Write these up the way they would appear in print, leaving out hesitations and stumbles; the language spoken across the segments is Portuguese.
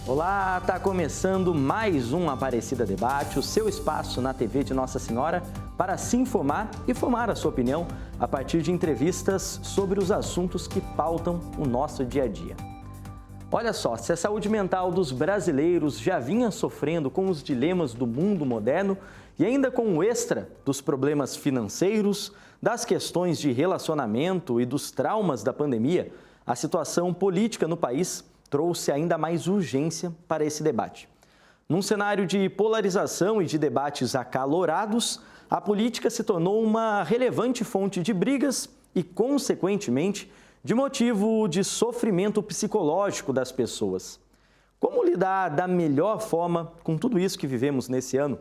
Olá, tá começando mais um Aparecida Debate, o seu espaço na TV de Nossa Senhora para se informar e formar a sua opinião a partir de entrevistas sobre os assuntos que pautam o nosso dia a dia. Olha só, se a saúde mental dos brasileiros já vinha sofrendo com os dilemas do mundo moderno e ainda com o extra dos problemas financeiros, das questões de relacionamento e dos traumas da pandemia, a situação política no país trouxe ainda mais urgência para esse debate. Num cenário de polarização e de debates acalorados, a política se tornou uma relevante fonte de brigas e, consequentemente, de motivo de sofrimento psicológico das pessoas. Como lidar da melhor forma com tudo isso que vivemos nesse ano?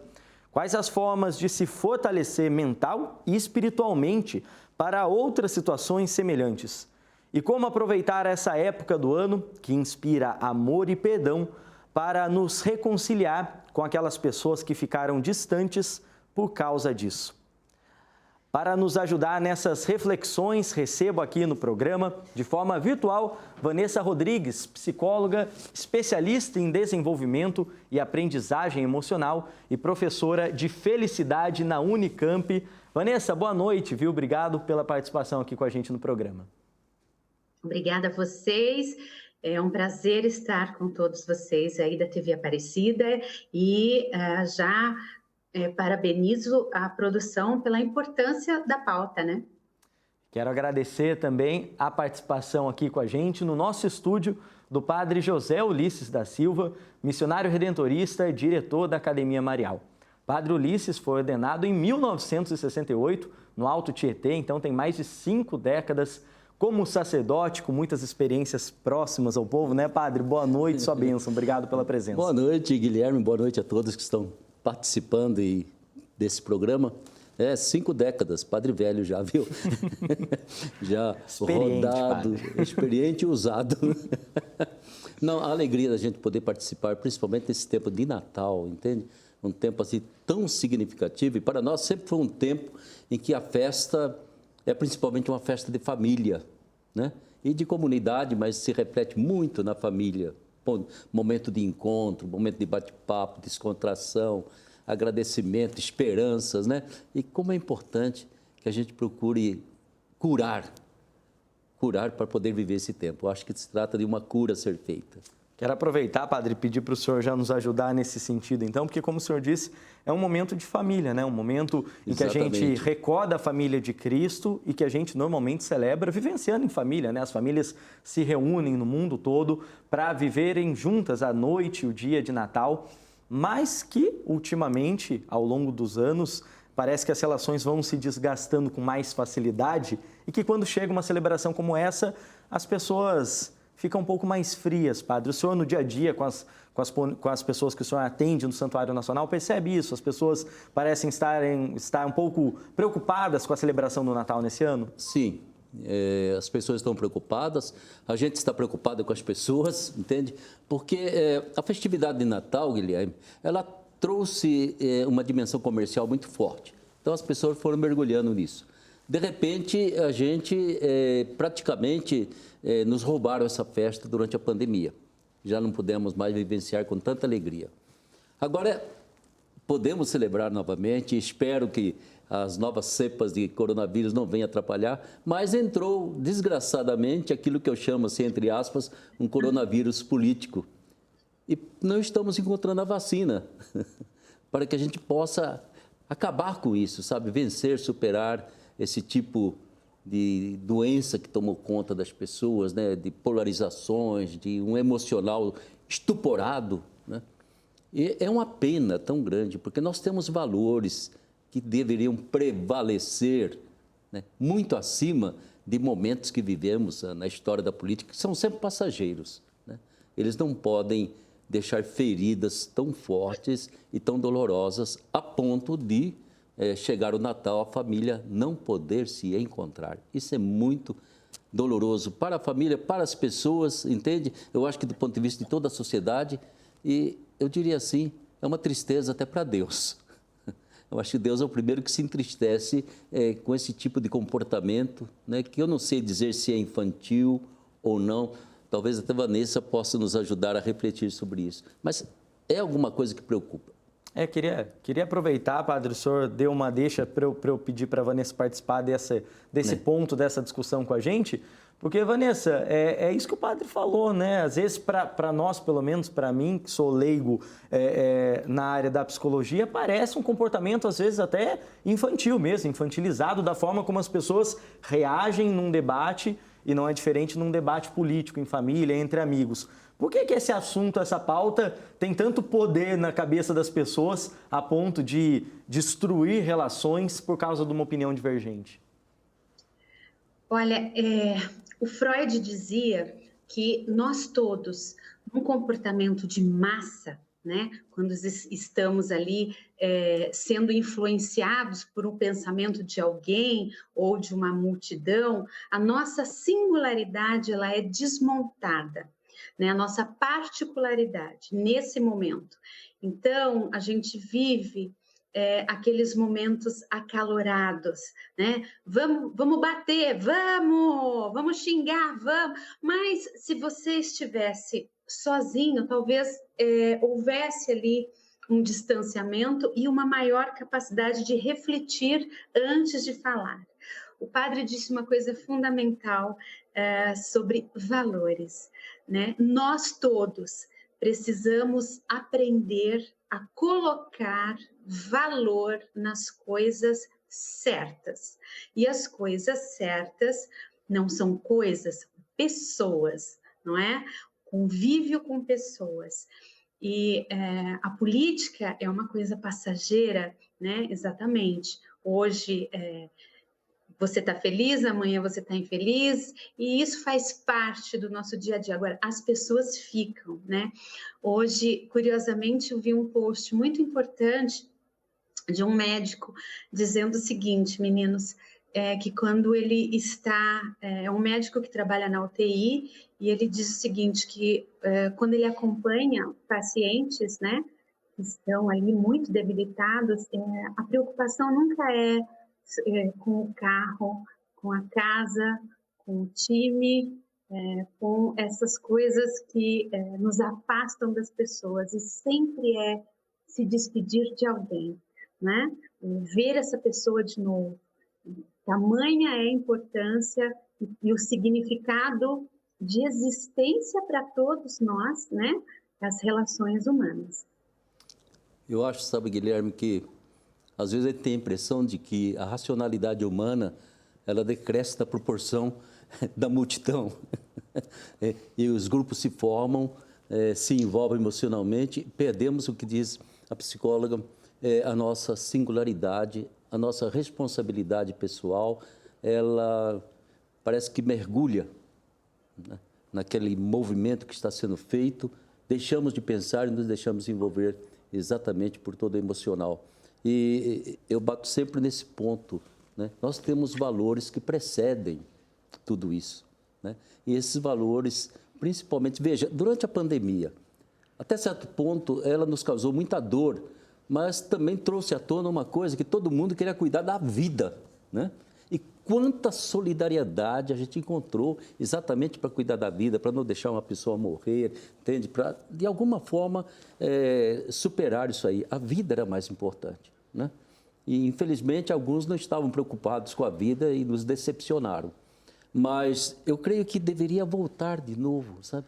Quais as formas de se fortalecer mental e espiritualmente para outras situações semelhantes? E como aproveitar essa época do ano, que inspira amor e perdão, para nos reconciliar com aquelas pessoas que ficaram distantes por causa disso? Para nos ajudar nessas reflexões, recebo aqui no programa, de forma virtual, Vanessa Rodrigues, psicóloga, especialista em desenvolvimento e aprendizagem emocional e professora de felicidade na Unicamp. Vanessa, boa noite, viu? Obrigado pela participação aqui com a gente no programa. Obrigada a vocês, é um prazer estar com todos vocês aí da TV Aparecida e já parabenizo a produção pela importância da pauta, né? Quero agradecer também a participação aqui com a gente no nosso estúdio do Padre José Ulisses da Silva, missionário redentorista e diretor da Academia Marial. Padre Ulisses foi ordenado em 1968 no Alto Tietê, então tem mais de 5 décadas como sacerdote, com muitas experiências próximas ao povo, né, Padre? Boa noite, sua bênção. Obrigado pela presença. Boa noite, Guilherme. Boa noite a todos que estão participando desse programa. 5 décadas, Padre velho já, viu? Já rodado, padre. Experiente e usado. Não, a alegria da gente poder participar, principalmente nesse tempo de Natal, entende? Um tempo assim tão significativo. E para nós sempre foi um tempo em que a festa é principalmente uma festa de família, né? E de comunidade, mas se reflete muito na família. Momento de encontro, momento de bate-papo, descontração, agradecimento, esperanças, né? E como é importante que a gente procure curar para poder viver esse tempo. Eu acho que se trata de uma cura a ser feita. Quero aproveitar, Padre, e pedir para o senhor já nos ajudar nesse sentido, então, porque, como o senhor disse, é um momento de família, né? Um momento em que a gente recorda a família de Cristo e que a gente normalmente celebra vivenciando em família, né? As famílias se reúnem no mundo todo para viverem juntas a noite, o dia de Natal, mas que, ultimamente, ao longo dos anos, parece que as relações vão se desgastando com mais facilidade e que, quando chega uma celebração como essa, as pessoas ficam um pouco mais frias, Padre. O senhor, no dia a dia, com as pessoas que o senhor atende no Santuário Nacional, percebe isso? As pessoas parecem estar um pouco preocupadas com a celebração do Natal nesse ano? Sim, as pessoas estão preocupadas, a gente está preocupado com as pessoas, entende? Porque a festividade de Natal, Guilherme, ela trouxe uma dimensão comercial muito forte. Então, as pessoas foram mergulhando nisso. De repente, a gente praticamente nos roubaram essa festa durante a pandemia. Já não pudemos mais vivenciar com tanta alegria. Agora, podemos celebrar novamente, espero que as novas cepas de coronavírus não venham atrapalhar, mas entrou, desgraçadamente, aquilo que eu chamo, assim, entre aspas, um coronavírus político. E não estamos encontrando a vacina para que a gente possa acabar com isso, sabe? Vencer, superar esse tipo de doença que tomou conta das pessoas, né? De polarizações, de um emocional estuporado, né? E é uma pena tão grande, porque nós temos valores que deveriam prevalecer, né? Muito acima de momentos que vivemos na história da política, que são sempre passageiros, né? Eles não podem deixar feridas tão fortes e tão dolorosas a ponto de chegar o Natal, a família não poder se encontrar. Isso é muito doloroso para a família, para as pessoas, entende? Eu acho que do ponto de vista de toda a sociedade, e eu diria assim, é uma tristeza até para Deus. Eu acho que Deus é o primeiro que se entristece com esse tipo de comportamento, né, que eu não sei dizer se é infantil ou não. talvez até a Vanessa possa nos ajudar a refletir sobre isso. Mas é alguma coisa que preocupa? Queria aproveitar, padre, o senhor deu uma deixa para eu pedir para a Vanessa participar desse ponto, dessa discussão com a gente, porque, Vanessa, é isso que o padre falou, né? Às vezes, para nós, pelo menos para mim, que sou leigo na área da psicologia, parece um comportamento, às vezes, até infantil mesmo, infantilizado, da forma como as pessoas reagem num debate, e não é diferente num debate político, em família, entre amigos. Por que esse assunto, essa pauta, tem tanto poder na cabeça das pessoas a ponto de destruir relações por causa de uma opinião divergente? Olha, o Freud dizia que nós todos, num comportamento de massa, né, quando estamos ali sendo influenciados por um pensamento de alguém ou de uma multidão, a nossa singularidade ela é desmontada, né, a nossa particularidade nesse momento. Então, a gente vive aqueles momentos acalorados, né? Vamos bater, vamos xingar, vamos. Mas se você estivesse sozinho, talvez houvesse ali um distanciamento e uma maior capacidade de refletir antes de falar. O padre disse uma coisa fundamental sobre valores, né? Nós todos precisamos aprender a colocar valor nas coisas certas. E as coisas certas não são coisas, são pessoas, não é? Convívio com pessoas. E a política é uma coisa passageira, né? Exatamente. Hoje você está feliz, amanhã você está infeliz, e isso faz parte do nosso dia a dia. Agora, as pessoas ficam, né? Hoje, curiosamente, eu vi um post muito importante de um médico dizendo o seguinte, meninos, que quando ele está, é um médico que trabalha na UTI, e ele diz o seguinte, que quando ele acompanha pacientes, né, que estão ali muito debilitados, a preocupação nunca é com o carro, com a casa, com o time, com essas coisas que nos afastam das pessoas, e sempre é se despedir de alguém, né? Ver essa pessoa de novo. Tamanha é a importância e o significado de existência para todos nós, né? As relações humanas. Eu acho, sabe, Guilherme, que às vezes ele tem a impressão de que a racionalidade humana, ela decresce da proporção da multidão. E os grupos se formam, se envolvem emocionalmente, perdemos o que diz a psicóloga, a nossa singularidade, a nossa responsabilidade pessoal, ela parece que mergulha, né, naquele movimento que está sendo feito, deixamos de pensar e nos deixamos envolver exatamente por todo o emocional. E eu bato sempre nesse ponto, né? Nós temos valores que precedem tudo isso, né? E esses valores, principalmente, veja, durante a pandemia, até certo ponto, ela nos causou muita dor, mas também trouxe à tona uma coisa, que todo mundo queria cuidar da vida, né? E quanta solidariedade a gente encontrou exatamente para cuidar da vida, para não deixar uma pessoa morrer, entende? Para, de alguma forma, superar isso aí. A vida era mais importante, né? E, infelizmente, alguns não estavam preocupados com a vida e nos decepcionaram. Mas eu creio que deveria voltar de novo, sabe?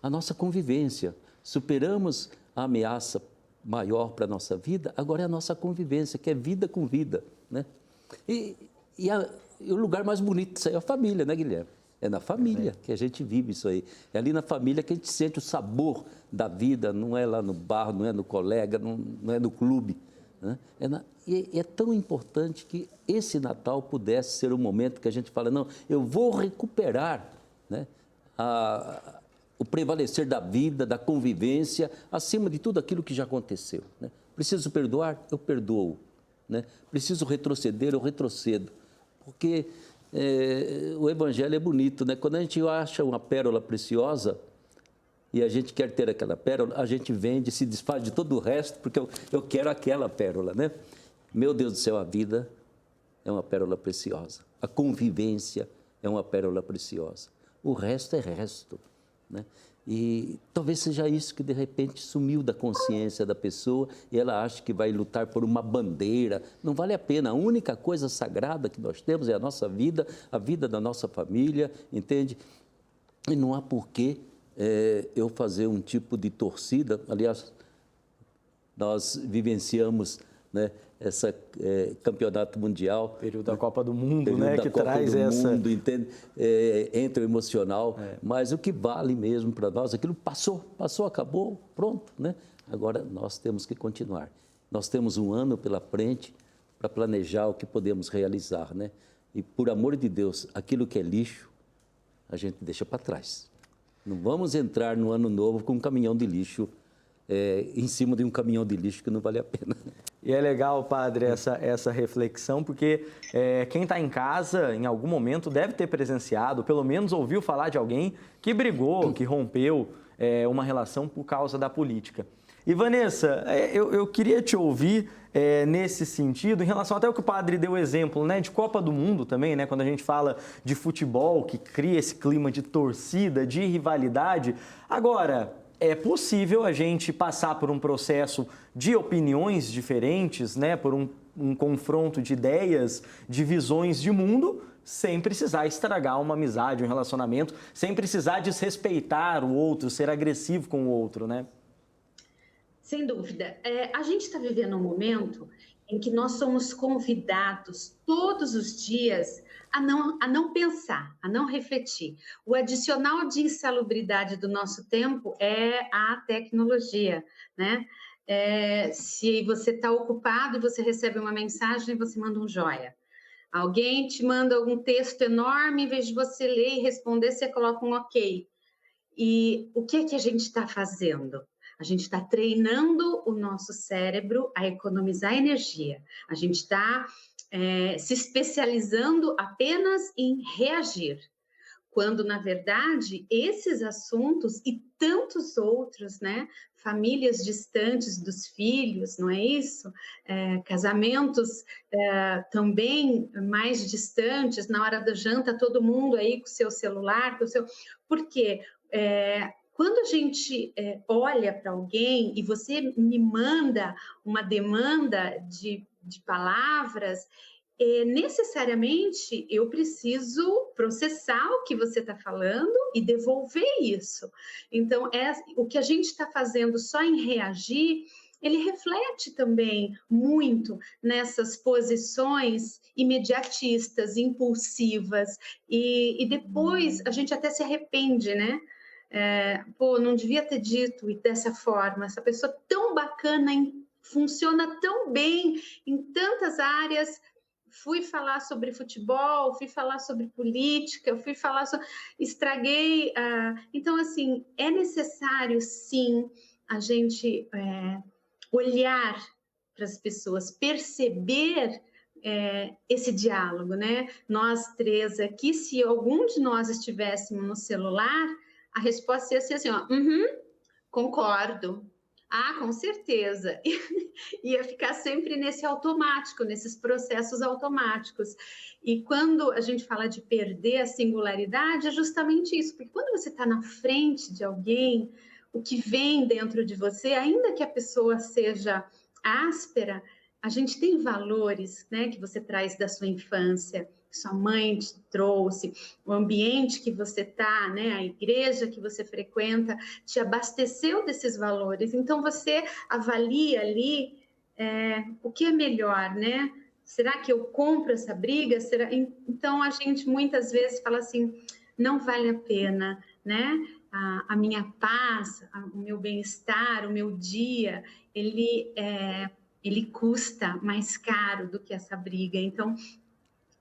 A nossa convivência. Superamos a ameaça maior para a nossa vida, agora é a nossa convivência, que é vida com vida, né? E o lugar mais bonito disso aí é a família, né, Guilherme? É na família que a gente vive isso aí. É ali na família que a gente sente o sabor da vida, não é lá no bar, não é no colega, não é no clube, né? E é tão importante que esse Natal pudesse ser um momento que a gente fala, não, eu vou recuperar, né, o prevalecer da vida, da convivência, acima de tudo aquilo que já aconteceu, né? Preciso perdoar? Eu perdoo, né? Preciso retroceder? Eu retrocedo. Porque o Evangelho é bonito, né? Quando a gente acha uma pérola preciosa e a gente quer ter aquela pérola, a gente vende, se desfaz de todo o resto, porque eu quero aquela pérola, né? Meu Deus do céu, a vida é uma pérola preciosa. A convivência é uma pérola preciosa. O resto é resto, né? E talvez seja isso que, de repente, sumiu da consciência da pessoa e ela acha que vai lutar por uma bandeira. Não vale a pena. A única coisa sagrada que nós temos é a nossa vida, a vida da nossa família, entende? E não há porquê eu fazer um tipo de torcida. Aliás, nós vivenciamos, né, essa campeonato mundial. Período da Copa do Mundo, período né? Da que Copa traz do essa. Mundo, entende? Entra o emocional. Mas o que vale mesmo para nós, aquilo passou, acabou, pronto, né? Agora nós temos que continuar. Nós temos um ano pela frente para planejar o que podemos realizar, né? E, por amor de Deus, aquilo que é lixo, a gente deixa para trás. Não vamos entrar no ano novo com um caminhão de lixo em cima de um caminhão de lixo que não vale a pena. E é legal, padre, essa reflexão, porque quem está em casa, em algum momento, deve ter presenciado, pelo menos ouviu falar de alguém que brigou, que rompeu uma relação por causa da política. E, Vanessa, eu queria te ouvir nesse sentido, em relação até ao que o padre deu exemplo, né, de Copa do Mundo também, né, quando a gente fala de futebol, que cria esse clima de torcida, de rivalidade. Agora, é possível a gente passar por um processo de opiniões diferentes, né, por um confronto de ideias, de visões de mundo, sem precisar estragar uma amizade, um relacionamento, sem precisar desrespeitar o outro, ser agressivo com o outro, né? Sem dúvida. A gente está vivendo um momento em que nós somos convidados todos os dias a não pensar, a não refletir. O adicional de insalubridade do nosso tempo é a tecnologia, né? Se você está ocupado e você recebe uma mensagem, você manda um joia. Alguém te manda algum texto enorme, em vez de você ler e responder, você coloca um ok. E o que é que a gente está fazendo? A gente está treinando o nosso cérebro a economizar energia. A gente está se especializando apenas em reagir, quando, na verdade, esses assuntos e tantos outros, né? Famílias distantes dos filhos, não é isso? Casamentos também mais distantes, na hora da janta, todo mundo aí com o seu celular, com o seu... Por quê? Quando a gente olha para alguém e você me manda uma demanda de palavras, necessariamente eu preciso processar o que você está falando e devolver isso. Então, o que a gente está fazendo só em reagir, ele reflete também muito nessas posições imediatistas, impulsivas, e depois a gente até se arrepende, né? Não devia ter dito dessa forma, essa pessoa tão bacana, funciona tão bem em tantas áreas, fui falar sobre futebol, fui falar sobre política, fui falar sobre... estraguei. Então, assim, é necessário, sim, a gente olhar para as pessoas, perceber esse diálogo, né? Nós três aqui, se algum de nós estivéssemos no celular, a resposta ia ser assim, ó, concordo. Com certeza. Ia ficar sempre nesse automático, nesses processos automáticos. E quando a gente fala de perder a singularidade, é justamente isso. Porque quando você está na frente de alguém, o que vem dentro de você, ainda que a pessoa seja áspera, a gente tem valores, né, que você traz da sua infância, que sua mãe te trouxe, o ambiente que você está, né, a igreja que você frequenta, te abasteceu desses valores. Então, você avalia ali o que é melhor, né? Será que eu compro essa briga? Então, a gente muitas vezes fala assim, não vale a pena, né? A minha paz, o meu bem-estar, o meu dia, ele custa mais caro do que essa briga. Então,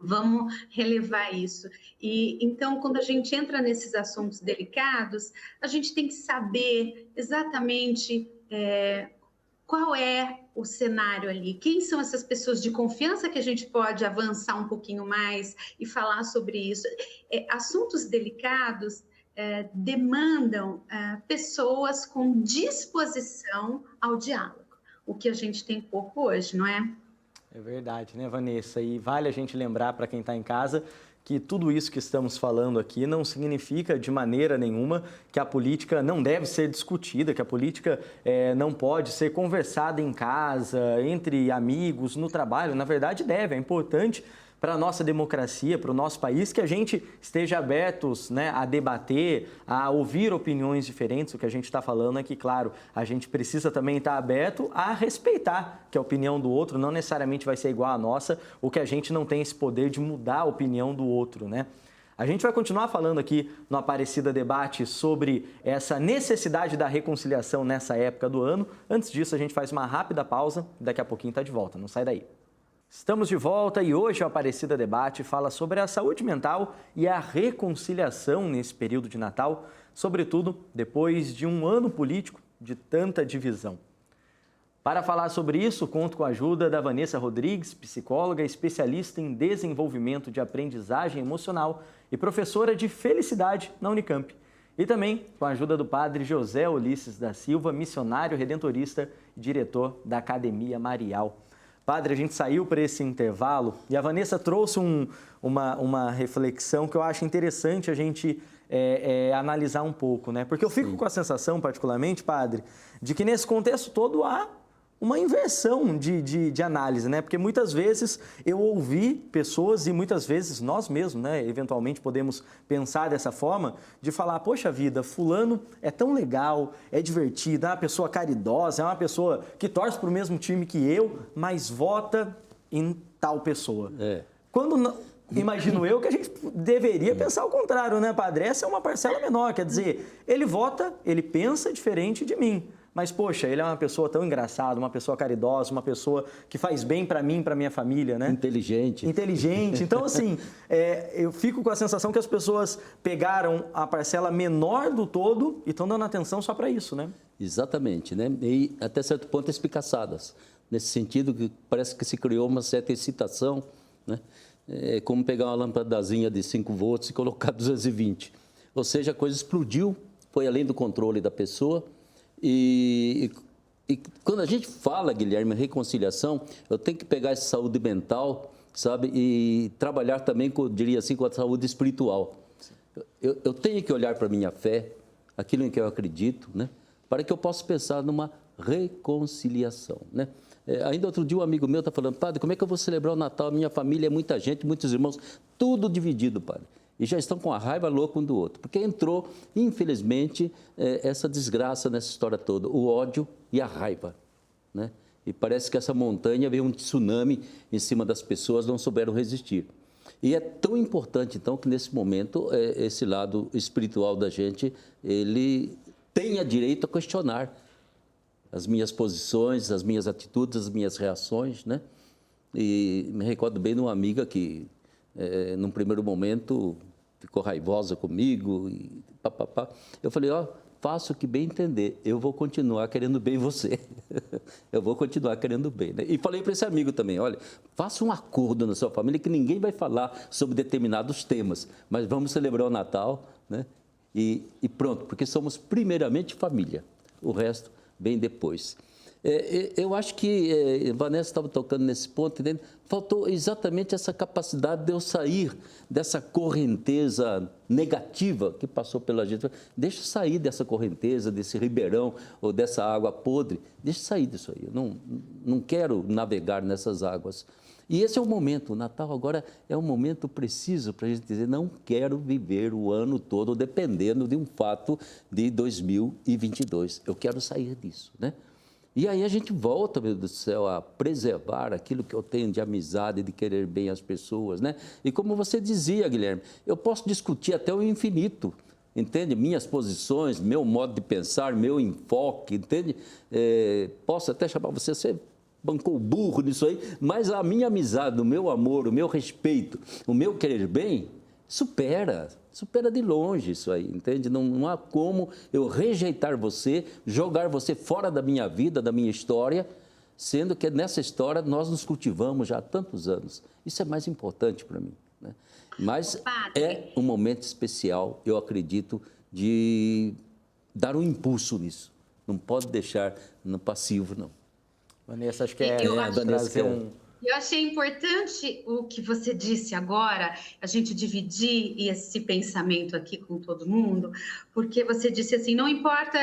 vamos relevar isso. E então, quando a gente entra nesses assuntos delicados, a gente tem que saber exatamente qual é o cenário ali, quem são essas pessoas de confiança que a gente pode avançar um pouquinho mais e falar sobre isso. Assuntos delicados demandam pessoas com disposição ao diálogo, o que a gente tem pouco hoje, não é? É verdade, né, Vanessa? E vale a gente lembrar para quem está em casa que tudo isso que estamos falando aqui não significa de maneira nenhuma que a política não deve ser discutida, que a política não pode ser conversada em casa, entre amigos, no trabalho. Na verdade, deve, é importante para a nossa democracia, para o nosso país, que a gente esteja abertos, né, a debater, a ouvir opiniões diferentes. O que a gente está falando é que, claro, a gente precisa também estar aberto a respeitar que a opinião do outro não necessariamente vai ser igual à nossa, ou que a gente não tem esse poder de mudar a opinião do outro, né? A gente vai continuar falando aqui no Aparecida Debate sobre essa necessidade da reconciliação nessa época do ano. Antes disso, a gente faz uma rápida pausa e daqui a pouquinho está de volta. Não sai daí. Estamos de volta e hoje o Aparecida Debate fala sobre a saúde mental e a reconciliação nesse período de Natal, sobretudo depois de um ano político de tanta divisão. Para falar sobre isso, conto com a ajuda da Vanessa Rodrigues, psicóloga, especialista em desenvolvimento de aprendizagem emocional e professora de felicidade na Unicamp. E também com a ajuda do padre José Ulisses da Silva, missionário redentorista e diretor da Academia Marial. Padre, a gente saiu para esse intervalo e a Vanessa trouxe uma reflexão que eu acho interessante a gente analisar um pouco, né? Porque eu fico com a sensação, particularmente, padre, de que nesse contexto todo há uma inversão de análise, né? Porque muitas vezes eu ouvi pessoas e muitas vezes nós mesmos, né? Eventualmente podemos pensar dessa forma, de falar, poxa vida, fulano é tão legal, é divertido, é uma pessoa caridosa, é uma pessoa que torce para o mesmo time que eu, mas vota em tal pessoa. Quando imagino eu que a gente deveria pensar o contrário, né, padre? Essa é uma parcela menor, quer dizer, ele vota, ele pensa diferente de mim. Mas, poxa, ele é uma pessoa tão engraçada, uma pessoa caridosa, uma pessoa que faz bem para mim, para minha família, né? Inteligente. Então, assim, eu fico com a sensação que as pessoas pegaram a parcela menor do todo e estão dando atenção só para isso, né? Exatamente, né? E até certo ponto espicaçadas. Nesse sentido, que parece que se criou uma certa excitação, né? É como pegar uma lampadazinha de 5 volts e colocar 220. Ou seja, a coisa explodiu, foi além do controle da pessoa. E quando a gente fala, Guilherme, reconciliação, eu tenho que pegar essa saúde mental, sabe, e trabalhar também, diria assim, com a saúde espiritual. Eu tenho que olhar para a minha fé, aquilo em que eu acredito, né, para que eu possa pensar numa reconciliação, né. Ainda outro dia um amigo meu está falando, padre, como é que eu vou celebrar o Natal? Minha família é muita gente, muitos irmãos, tudo dividido, padre. E já estão com a raiva louca um do outro. Porque entrou, infelizmente, essa desgraça nessa história toda, o ódio e a raiva, né? E parece que essa montanha veio um tsunami em cima das pessoas, não souberam resistir. E é tão importante, então, que nesse momento, esse lado espiritual da gente, ele tenha direito a questionar as minhas posições, as minhas atitudes, as minhas reações, né? E me recordo bem de uma amiga que, num primeiro momento, ficou raivosa comigo e papapá. Eu falei, faça o que bem entender, eu vou continuar querendo bem você. Eu vou continuar querendo bem, né? E falei para esse amigo também, olha, faça um acordo na sua família que ninguém vai falar sobre determinados temas, mas vamos celebrar o Natal, né? E pronto, porque somos primeiramente família, o resto vem depois. Eu acho que Vanessa estava tocando nesse ponto, entende? Faltou exatamente essa capacidade de eu sair dessa correnteza negativa que passou pela gente. Deixa eu sair dessa correnteza, desse ribeirão ou dessa água podre. Deixa eu sair disso aí. Eu não quero navegar nessas águas. E esse é o momento. O Natal agora é um momento preciso para a gente dizer não quero viver o ano todo dependendo de um fato de 2022. Eu quero sair disso, né? E aí a gente volta, meu Deus do céu, a preservar aquilo que eu tenho de amizade, de querer bem as pessoas, né? E como você dizia, Guilherme, eu posso discutir até o infinito, entende? Minhas posições, meu modo de pensar, meu enfoque, entende? Posso até chamar você bancou burro nisso aí, mas a minha amizade, o meu amor, o meu respeito, o meu querer bem, supera de longe isso aí, entende? Não há como eu rejeitar você, jogar você fora da minha vida, da minha história, sendo que nessa história nós nos cultivamos já há tantos anos. Isso é mais importante para mim, né? Mas é um momento especial, eu acredito, de dar um impulso nisso. Não pode deixar no passivo, não. Vanessa, acho que trazer Eu achei importante o que você disse agora, a gente dividir esse pensamento aqui com todo mundo, porque você disse assim, não importa,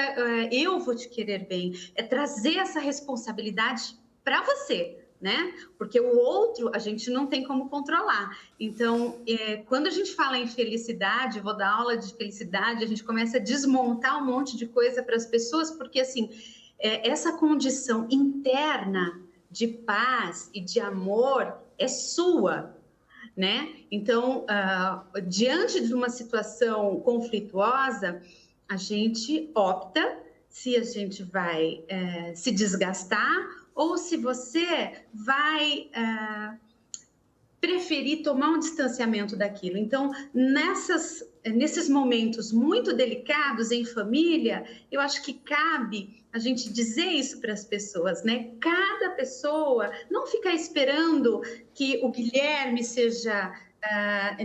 eu vou te querer bem, é trazer essa responsabilidade para você, né? Porque o outro a gente não tem como controlar. Então, quando a gente fala em felicidade, vou dar aula de felicidade, a gente começa a desmontar um monte de coisa para as pessoas, porque assim, essa condição interna de paz e de amor é sua, né? Então, diante de uma situação conflituosa, a gente opta se a gente vai se desgastar ou se você vai preferir tomar um distanciamento daquilo. Então, nesses momentos muito delicados em família, eu acho que cabe a gente dizer isso para as pessoas, né? Cada pessoa não ficar esperando que o Guilherme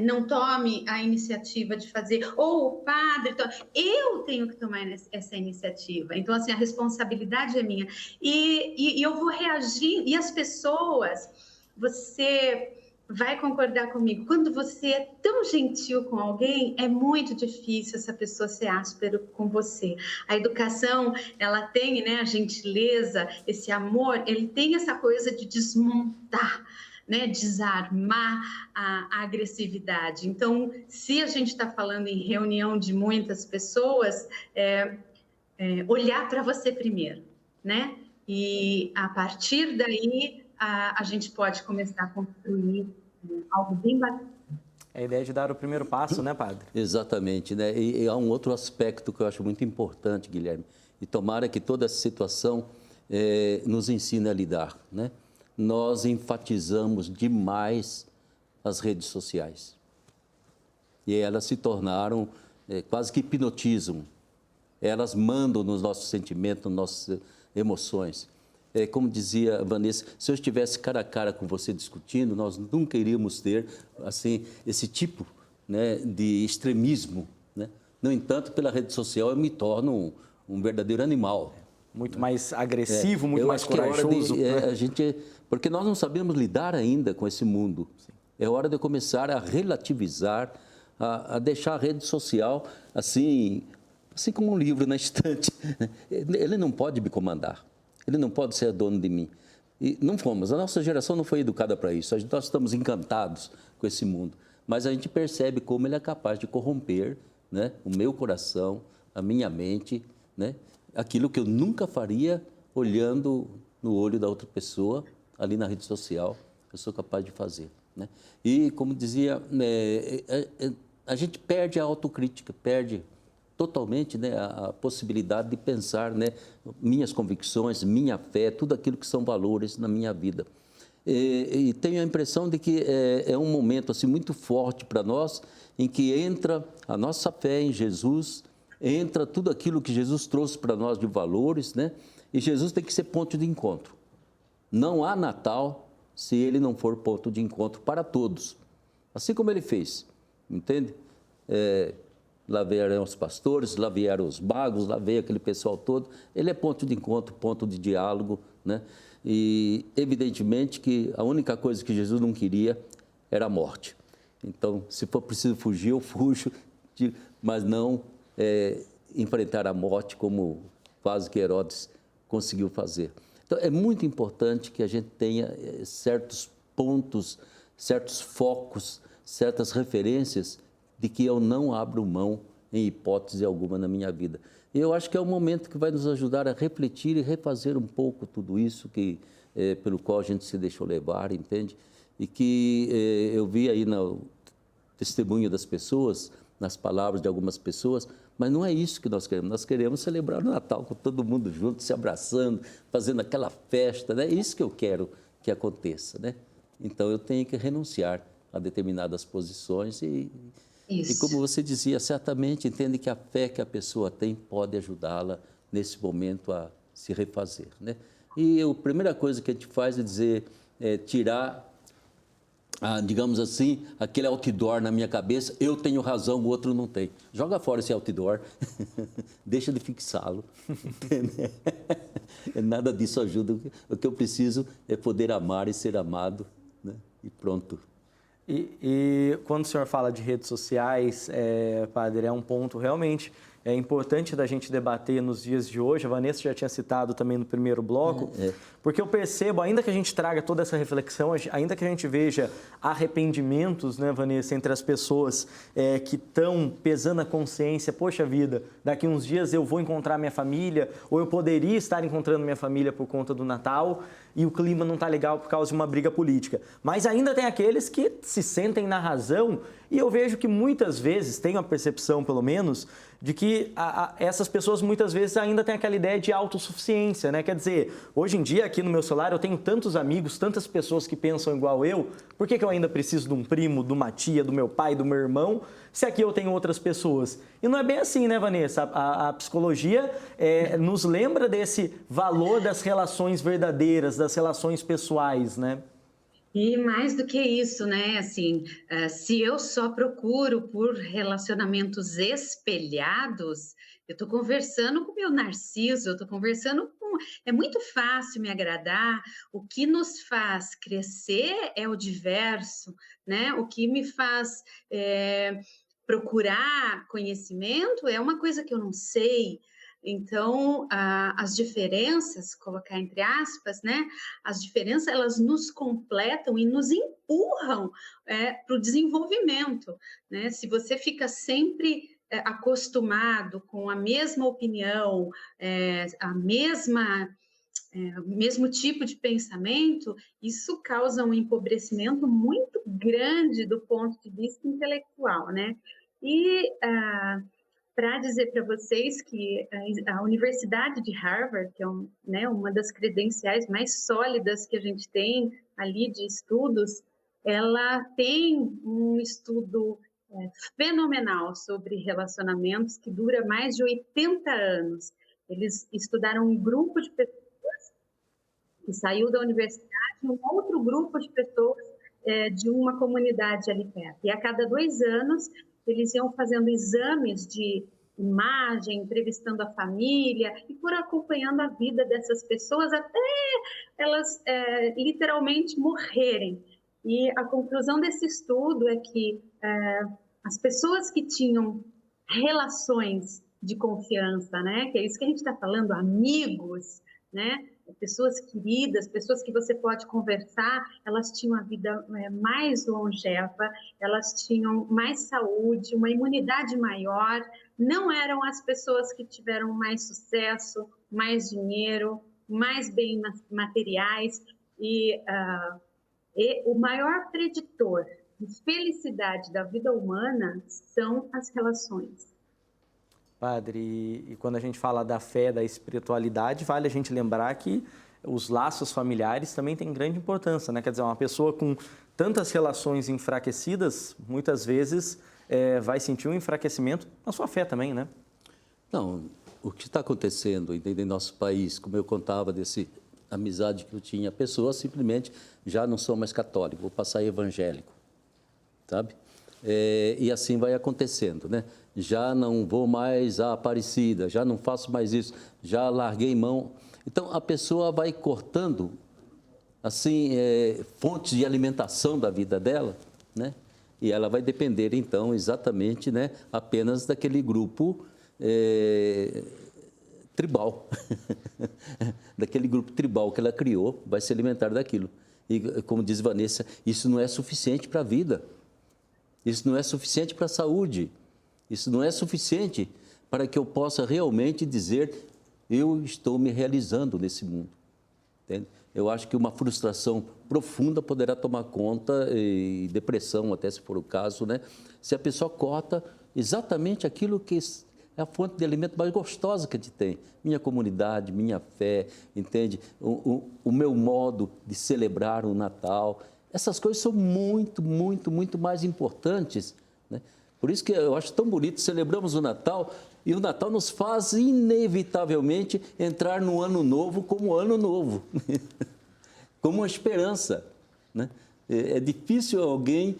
não tome a iniciativa de fazer, ou o padre, eu tenho que tomar essa iniciativa. Então, assim, a responsabilidade é minha. E eu vou reagir, e as pessoas, você vai concordar comigo, quando você é tão gentil com alguém, é muito difícil essa pessoa ser áspero com você. A educação, ela tem, né, a gentileza, esse amor, ele tem essa coisa de desmontar, né, desarmar a agressividade. Então, se a gente está falando em reunião de muitas pessoas, olhar para você primeiro, né? E a partir daí a gente pode começar a construir algo bem bacana. É a ideia de dar o primeiro passo, né, padre? Exatamente, né? E há um outro aspecto que eu acho muito importante, Guilherme, e tomara que toda essa situação nos ensine a lidar, né? Nós enfatizamos demais as redes sociais. E elas se tornaram, quase que hipnotizam. Elas mandam nos nossos sentimentos, nas nossas emoções. Como dizia a Vanessa, se eu estivesse cara a cara com você discutindo, nós nunca iríamos ter assim, esse tipo, né, de extremismo, né? No entanto, pela rede social eu me torno um verdadeiro animal. Muito mais agressivo, muito mais corajoso. Porque nós não sabemos lidar ainda com esse mundo. Sim. É hora de eu começar a relativizar, a deixar a rede social assim como um livro na estante. Ele não pode me comandar. Ele não pode ser dono de mim. E não fomos. A nossa geração não foi educada para isso. Nós estamos encantados com esse mundo. Mas a gente percebe como ele é capaz de corromper, né, o meu coração, a minha mente, né, aquilo que eu nunca faria olhando no olho da outra pessoa, ali na rede social, eu sou capaz de fazer, né? E, como dizia, a gente perde a autocrítica, perde totalmente, né, a possibilidade de pensar, né, minhas convicções, minha fé, tudo aquilo que são valores na minha vida. E tenho a impressão de que é um momento assim, muito forte para nós, em que entra a nossa fé em Jesus, entra tudo aquilo que Jesus trouxe para nós de valores, né? E Jesus tem que ser ponto de encontro. Não há Natal se ele não for ponto de encontro para todos. Assim como ele fez, entende? Lá vieram os pastores, lá vieram os magos, lá veio aquele pessoal todo. Ele é ponto de encontro, ponto de diálogo, né? E, evidentemente, que a única coisa que Jesus não queria era a morte. Então, se for preciso fugir, eu fujo, mas não enfrentar a morte como quase que Herodes conseguiu fazer. Então, é muito importante que a gente tenha certos pontos, certos focos, certas referências de que eu não abro mão em hipótese alguma na minha vida. E eu acho que é o momento que vai nos ajudar a refletir e refazer um pouco tudo isso pelo qual a gente se deixou levar, entende? E que eu vi aí no testemunho das pessoas, nas palavras de algumas pessoas, mas não é isso que nós queremos celebrar o Natal com todo mundo junto, se abraçando, fazendo aquela festa, né? É isso que eu quero que aconteça, né? Então eu tenho que renunciar a determinadas posições e como você dizia, certamente entende que a fé que a pessoa tem pode ajudá-la nesse momento a se refazer, né? E a primeira coisa que a gente faz é tirar, digamos assim, aquele outdoor na minha cabeça, eu tenho razão, o outro não tem. Joga fora esse outdoor, deixa de fixá-lo, Nada disso ajuda. O que eu preciso é poder amar e ser amado, né? E pronto. E quando o senhor fala de redes sociais, padre, é um ponto realmente importante da gente debater nos dias de hoje. A Vanessa já tinha citado também no primeiro bloco, porque eu percebo, ainda que a gente traga toda essa reflexão, ainda que a gente veja arrependimentos, né, Vanessa, entre as pessoas que estão pesando a consciência, poxa vida, daqui uns dias eu vou encontrar minha família, ou eu poderia estar encontrando minha família por conta do Natal, e o clima não está legal por causa de uma briga política. Mas ainda tem aqueles que se sentem na razão, e eu vejo que muitas vezes, tenho a percepção pelo menos, de que essas pessoas muitas vezes ainda têm aquela ideia de autossuficiência, né? Quer dizer, hoje em dia aqui no meu celular eu tenho tantos amigos, tantas pessoas que pensam igual eu, por que eu ainda preciso de um primo, de uma tia, do meu pai, do meu irmão, se aqui eu tenho outras pessoas? E não é bem assim, né, Vanessa? A psicologia nos lembra desse valor das relações verdadeiras, das relações pessoais, né? E mais do que isso, né? Assim, se eu só procuro por relacionamentos espelhados, eu estou conversando com o meu narciso, eu estou conversando com. É muito fácil me agradar. O que nos faz crescer é o diverso, né? O que me faz procurar conhecimento é uma coisa que eu não sei. Então, as diferenças, colocar entre aspas, né? As diferenças, elas nos completam e nos empurram para o desenvolvimento, né? Se você fica sempre acostumado com a mesma opinião, o mesmo tipo de pensamento, isso causa um empobrecimento muito grande do ponto de vista intelectual, né? E para dizer para vocês que a Universidade de Harvard, que é uma das credenciais mais sólidas que a gente tem ali de estudos, ela tem um estudo fenomenal sobre relacionamentos que dura mais de 80 anos. Eles estudaram um grupo de pessoas que saiu da universidade e um outro grupo de pessoas de uma comunidade ali perto. E a cada 2 anos, eles iam fazendo exames de imagem, entrevistando a família e foram acompanhando a vida dessas pessoas até elas literalmente morrerem. E a conclusão desse estudo é que as pessoas que tinham relações de confiança, né, que é isso que a gente está falando, amigos, né, pessoas queridas, pessoas que você pode conversar, elas tinham a vida mais longeva, elas tinham mais saúde, uma imunidade maior, não eram as pessoas que tiveram mais sucesso, mais dinheiro, mais bens materiais, e o maior preditor de felicidade da vida humana são as relações. Padre, e quando a gente fala da fé, da espiritualidade, vale a gente lembrar que os laços familiares também têm grande importância, né? Quer dizer, uma pessoa com tantas relações enfraquecidas, muitas vezes vai sentir um enfraquecimento na sua fé também, né? Não, o que está acontecendo em nosso país, como eu contava desse amizade que eu tinha, pessoas simplesmente já não são mais católicos, vou passar evangélico, sabe? E assim vai acontecendo, né? Já não vou mais à Aparecida, já não faço mais isso, já larguei mão. Então, a pessoa vai cortando, assim, fontes de alimentação da vida dela, né? E ela vai depender, então, exatamente, né, apenas daquele grupo tribal, daquele grupo tribal que ela criou, vai se alimentar daquilo. E, como diz Vanessa, isso não é suficiente para a vida. Isso não é suficiente para a saúde, isso não é suficiente para que eu possa realmente dizer eu estou me realizando nesse mundo. Entende? Eu acho que uma frustração profunda poderá tomar conta, e depressão até se for o caso, né? Se a pessoa corta exatamente aquilo que é a fonte de alimento mais gostosa que a gente tem. Minha comunidade, minha fé, entende? O meu modo de celebrar o Natal. Essas coisas são muito, muito, muito mais importantes, né? Por isso que eu acho tão bonito, celebramos o Natal, e o Natal nos faz inevitavelmente entrar no Ano Novo como Ano Novo, como uma esperança, né? É difícil alguém,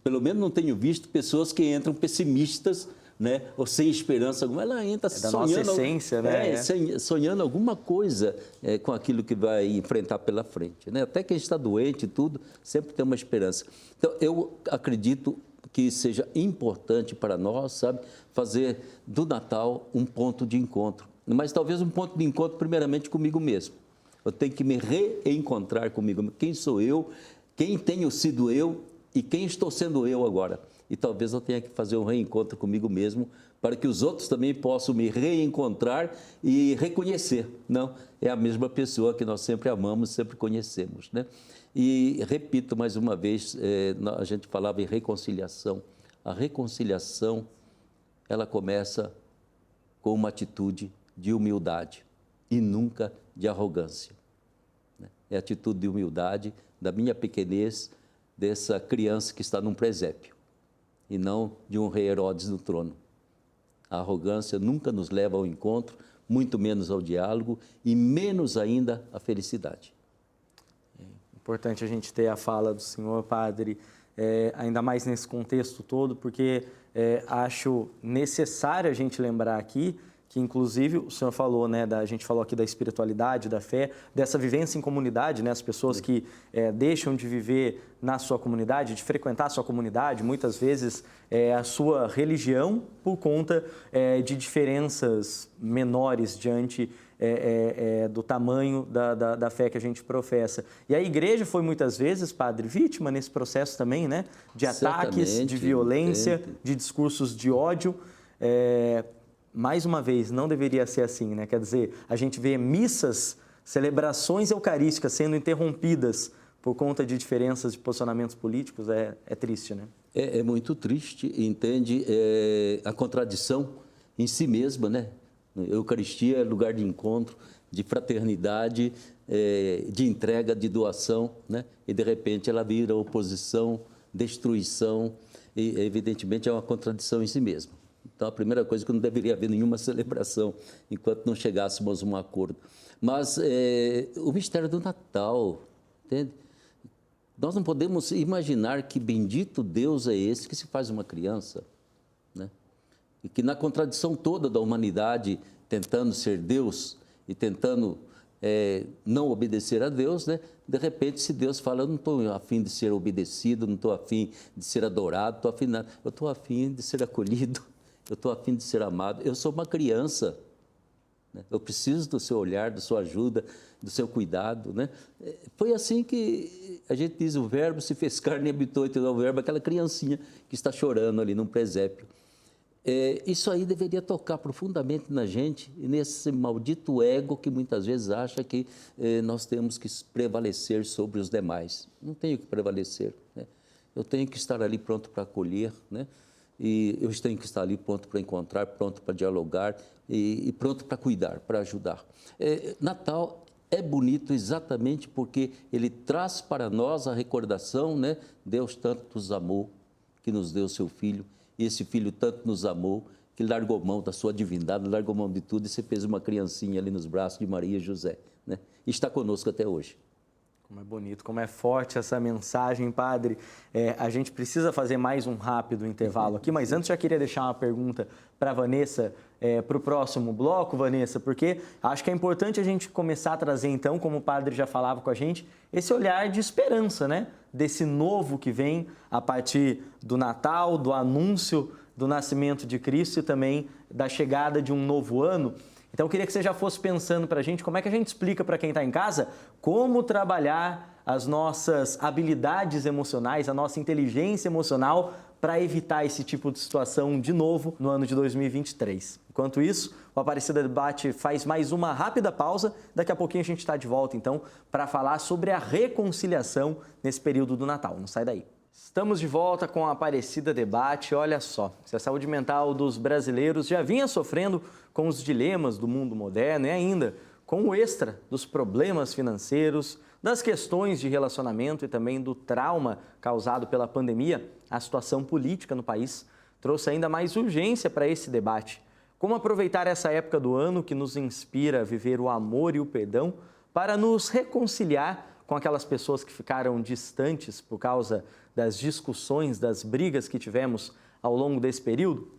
pelo menos não tenho visto, pessoas que entram pessimistas né, ou sem esperança alguma, ela entra da nossa essência, né? Sonhando alguma coisa com aquilo que vai enfrentar pela frente, né? Até quem está doente e tudo, sempre tem uma esperança. Então, eu acredito que seja importante para nós, sabe, fazer do Natal um ponto de encontro. Mas talvez um ponto de encontro primeiramente comigo mesmo. Eu tenho que me reencontrar comigo mesmo. Quem sou eu? Quem tenho sido eu? E quem estou sendo eu agora? E talvez eu tenha que fazer um reencontro comigo mesmo para que os outros também possam me reencontrar e reconhecer. Não, é a mesma pessoa que nós sempre amamos, sempre conhecemos, né? E repito mais uma vez, a gente falava em reconciliação. A reconciliação, ela começa com uma atitude de humildade e nunca de arrogância. É a atitude de humildade da minha pequenez, dessa criança que está num presépio, e não de um rei Herodes no trono. A arrogância nunca nos leva ao encontro, muito menos ao diálogo e menos ainda à felicidade. É importante a gente ter a fala do senhor, padre, ainda mais nesse contexto todo, porque acho necessário a gente lembrar aqui que, inclusive, o senhor falou, né, a gente falou aqui da espiritualidade, da fé, dessa vivência em comunidade, né, as pessoas que deixam de viver na sua comunidade, de frequentar a sua comunidade, muitas vezes a sua religião, por conta de diferenças menores diante do tamanho da fé que a gente professa. E a igreja foi muitas vezes, padre, vítima nesse processo também, né, de ataques, de violência, de discursos de ódio. Mais uma vez, não deveria ser assim, né? Quer dizer, a gente vê missas, celebrações eucarísticas sendo interrompidas por conta de diferenças de posicionamentos políticos, é triste, né? É muito triste, entende? A contradição em si mesma, né? A Eucaristia é lugar de encontro, de fraternidade, de entrega, de doação, né? E, de repente, ela vira oposição, destruição, e, evidentemente, é uma contradição em si mesma. Então, a primeira coisa é que não deveria haver nenhuma celebração enquanto não chegássemos a um acordo. Mas o mistério do Natal, entende? Nós não podemos imaginar que bendito Deus é esse que se faz uma criança, né? E que na contradição toda da humanidade, tentando ser Deus e tentando não obedecer a Deus, né? De repente, se Deus fala, eu não estou a fim de ser obedecido, não estou a fim de ser adorado, eu estou a fim de ser acolhido. Eu estou a fim de ser amado, eu sou uma criança, né? Eu preciso do seu olhar, da sua ajuda, do seu cuidado, né? Foi assim que a gente diz, o verbo se fez carne e habitou entre nós, o verbo, aquela criancinha que está chorando ali num presépio. Isso aí deveria tocar profundamente na gente, e nesse maldito ego que muitas vezes acha que nós temos que prevalecer sobre os demais. Não tenho que prevalecer, né? Eu tenho que estar ali pronto para acolher, né? E eu tenho que estar ali pronto para encontrar, pronto para dialogar e pronto para cuidar, para ajudar. Natal é bonito exatamente porque ele traz para nós a recordação, né? Deus tanto nos amou que nos deu seu Filho, e esse Filho tanto nos amou que largou mão da sua divindade, largou mão de tudo e se fez uma criancinha ali nos braços de Maria e José, né? E está conosco até hoje. Como é bonito, como é forte essa mensagem, padre. A gente precisa fazer mais um rápido intervalo aqui, mas antes já queria deixar uma pergunta para a Vanessa, para o próximo bloco, Vanessa, porque acho que é importante a gente começar a trazer, então, como o padre já falava com a gente, esse olhar de esperança, né? Desse novo que vem a partir do Natal, do anúncio do nascimento de Cristo e também da chegada de um novo ano. Então, eu queria que você já fosse pensando para a gente como é que a gente explica para quem está em casa como trabalhar as nossas habilidades emocionais, a nossa inteligência emocional para evitar esse tipo de situação de novo no ano de 2023. Enquanto isso, o Aparecida Debate faz mais uma rápida pausa. Daqui a pouquinho a gente está de volta, então, para falar sobre a reconciliação nesse período do Natal. Não sai daí. Estamos de volta com a Aparecida Debate. Olha só, se a saúde mental dos brasileiros já vinha sofrendo com os dilemas do mundo moderno e ainda com o extra dos problemas financeiros, das questões de relacionamento e também do trauma causado pela pandemia, a situação política no país trouxe ainda mais urgência para esse debate. Como aproveitar essa época do ano que nos inspira a viver o amor e o perdão para nos reconciliar com aquelas pessoas que ficaram distantes por causa das discussões, das brigas que tivemos ao longo desse período?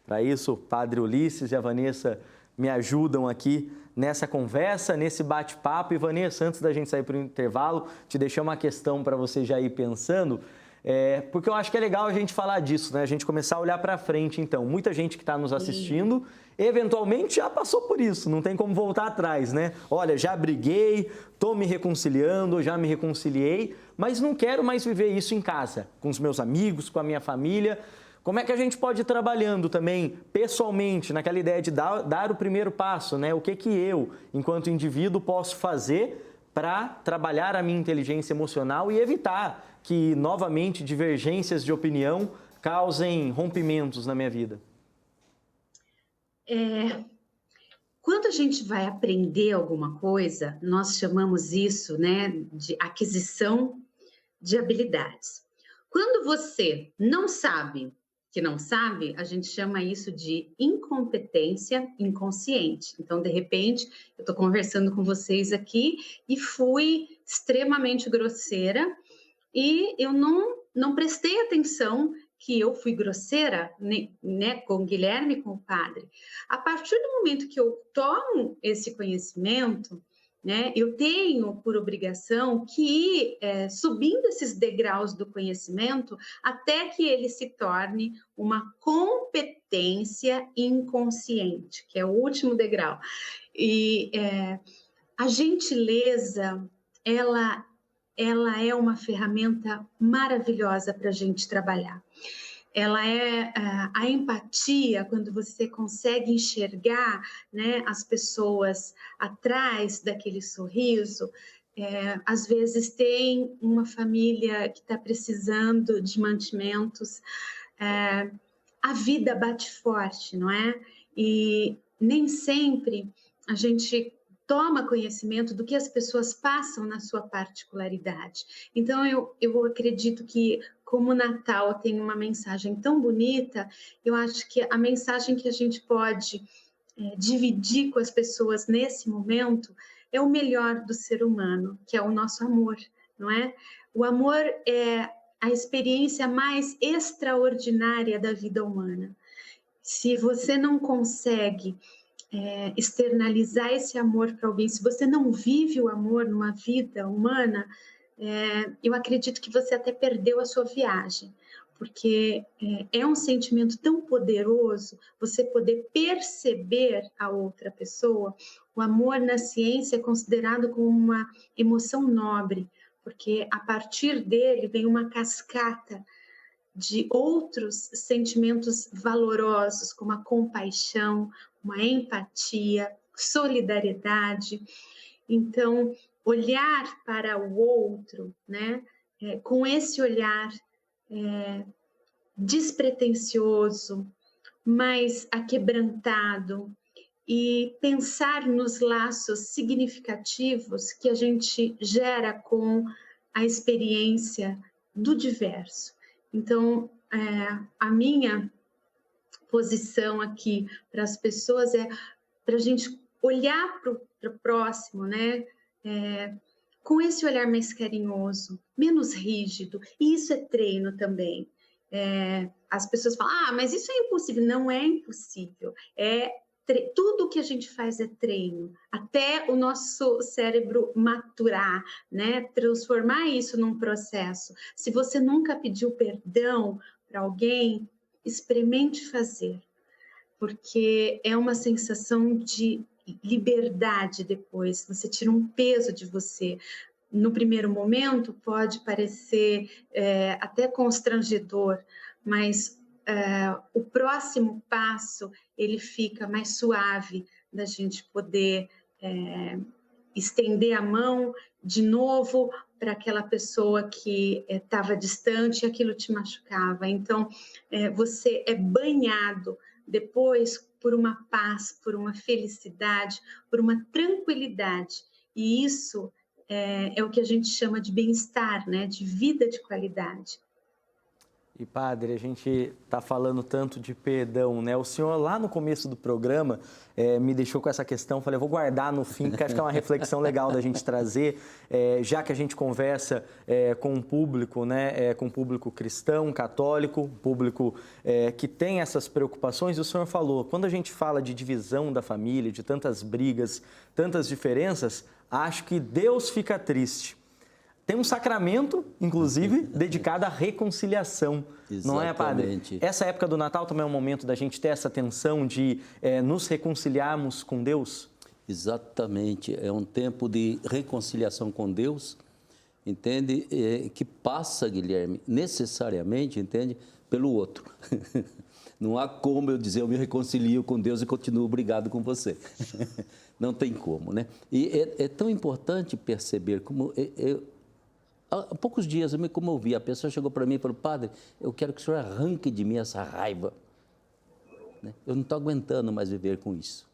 Para isso, o Padre Ulisses e a Vanessa me ajudam aqui nessa conversa, nesse bate-papo. E Vanessa, antes da gente sair para o intervalo, te deixei uma questão para você já ir pensando, porque eu acho que é legal a gente falar disso, né? A gente começar a olhar para frente, então. Muita gente que está nos assistindo, eventualmente já passou por isso, não tem como voltar atrás, né? Olha, já briguei, estou me reconciliando, já me reconciliei, mas não quero mais viver isso em casa, com os meus amigos, com a minha família. Como é que a gente pode ir trabalhando também pessoalmente naquela ideia de dar o primeiro passo, né? O que eu, enquanto indivíduo, posso fazer para trabalhar a minha inteligência emocional e evitar que, novamente, divergências de opinião causem rompimentos na minha vida? Quando a gente vai aprender alguma coisa, nós chamamos isso, né, de aquisição de habilidades. Quando você não sabe que não sabe, a gente chama isso de incompetência inconsciente. Então, de repente, eu estou conversando com vocês aqui e fui extremamente grosseira e eu não prestei atenção que eu fui grosseira, né, com o Guilherme, com o padre. A partir do momento que eu tomo esse conhecimento, né, eu tenho por obrigação que ir subindo esses degraus do conhecimento até que ele se torne uma competência inconsciente, que é o último degrau. E a gentileza, ela é uma ferramenta maravilhosa para a gente trabalhar. Ela é a empatia, quando você consegue enxergar, né, as pessoas atrás daquele sorriso. Às vezes tem uma família que está precisando de mantimentos, a vida bate forte, não é? E nem sempre a gente toma conhecimento do que as pessoas passam na sua particularidade. Então, eu acredito que, como o Natal tem uma mensagem tão bonita, eu acho que a mensagem que a gente pode dividir com as pessoas nesse momento é o melhor do ser humano, que é o nosso amor, não é? O amor é a experiência mais extraordinária da vida humana. Se você não consegue externalizar esse amor para alguém, se você não vive o amor numa vida humana, eu acredito que você até perdeu a sua viagem, porque é um sentimento tão poderoso você poder perceber a outra pessoa. O amor na ciência é considerado como uma emoção nobre, porque a partir dele vem uma cascata de outros sentimentos valorosos, como a compaixão, uma empatia, solidariedade. Então, olhar para o outro, né, com esse olhar despretensioso, mais aquebrantado, e pensar nos laços significativos que a gente gera com a experiência do diverso. Então, a minha posição aqui para as pessoas é para a gente olhar para o próximo, né? Com esse olhar mais carinhoso, menos rígido. E isso é treino também. As pessoas falam, mas isso é impossível. Não é impossível. Tudo que a gente faz é treino, até o nosso cérebro maturar, né? Transformar isso num processo. Se você nunca pediu perdão para alguém, experimente fazer, porque é uma sensação de liberdade depois. Você tira um peso de você. No primeiro momento pode parecer até constrangedor, mas o próximo passo ele fica mais suave da gente poder estender a mão de novo para aquela pessoa que estava distante e aquilo te machucava. Então, você é banhado depois por uma paz, por uma felicidade, por uma tranquilidade. E isso é o que a gente chama de bem-estar, né? De vida de qualidade. E, padre, a gente está falando tanto de perdão, né? O senhor, lá no começo do programa, me deixou com essa questão. Falei, eu vou guardar no fim, porque acho que é uma reflexão legal da gente trazer, já que a gente conversa com um público, né? Com um público cristão, católico, público que tem essas preocupações. E o senhor falou, quando a gente fala de divisão da família, de tantas brigas, tantas diferenças, acho que Deus fica triste. Tem um sacramento, inclusive, dedicado à reconciliação, Exatamente. Não é, padre? Essa época do Natal também é um momento da gente ter essa tensão de nos reconciliarmos com Deus? Exatamente, é um tempo de reconciliação com Deus, entende? Que passa, Guilherme, necessariamente, entende? Pelo outro. Não há como eu dizer, eu me reconcilio com Deus e continuo brigado com você. Não tem como, né? E é tão importante perceber como... Há poucos dias eu me comovi, a pessoa chegou para mim e falou, padre, eu quero que o senhor arranque de mim essa raiva. Eu não estou aguentando mais viver com isso.